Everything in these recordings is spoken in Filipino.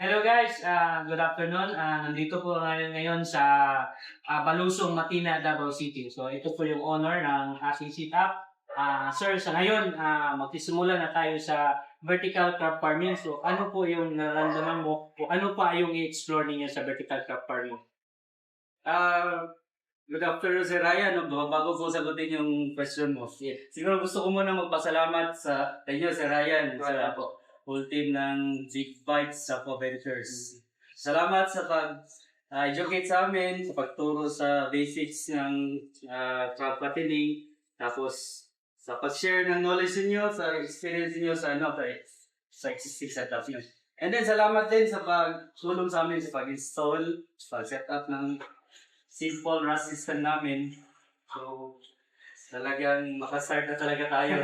Hello guys, good afternoon. Nandito po ngayon sa Balusong, Matina, Davao City. So ito po yung owner ng aking sit-up. Sir, sa ngayon, magsisimula na tayo sa vertical crop farming. So ano po yung nararamdaman mo? O ano pa yung i-explore ninyo sa vertical crop farming? Ah, Good afternoon, Sir Ryan. No? Bago ko sagutin yung question mo, siguro gusto ko muna magpasalamat sa inyo, Sir Ryan, sa whole team ng Big Bites sa Ventures. Salamat sa pag-educate sa amin, sa pagturo sa basics ng crop fattening, tapos sa pag-share ng knowledge niyo, sa experience niyo sa sa existing setup niyo. And then salamat din sa pagtulong sa amin sa pag-install, pag-set up ng simple RAS system namin. So, talagang makastart na talaga tayo.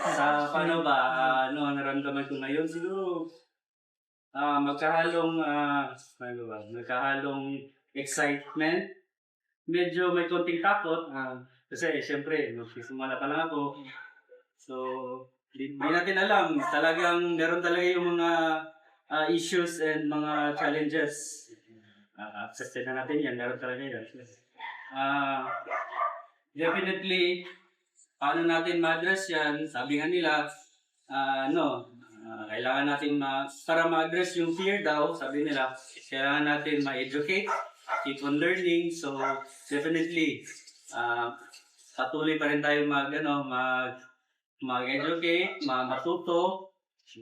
So, paano ba, ano, naramdaman ko na yun? Siguro, magkahalong excitement. Medyo may konting takot. Kasi, syempre, magsisimula pa lang ako. So, di natin alam. Talagang, meron talaga yung mga issues and mga challenges. Access na natin yan, meron talaga yan. Definitely, paano natin ma-address yan? Sabi nga nila, kailangan natin para ma-address yung fear daw, sabi nila, kailangan natin ma-educate, keep on learning. So, definitely, patuloy pa rin tayo mag-educate, matuto.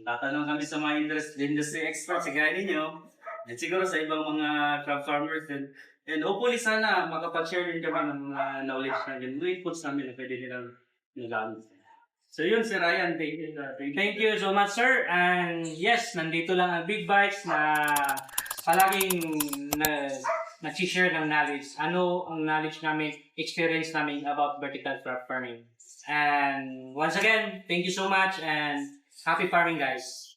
Tatanong kami sa mga industry experts, sa gaya ninyo. At siguro sa ibang mga crop farmers and hopefully sana makapag-share din kami ng mga knowledge na yun. Mga inputs namin na pwede nilang nagamit. So yun, Sir Ryan, thank you. Thank you so much, sir. And yes, nandito lang ang Big Bites na palaging nag-share ng knowledge. Ano ang knowledge namin, experience namin about vertical crop farming. And once again, thank you so much and happy farming, guys.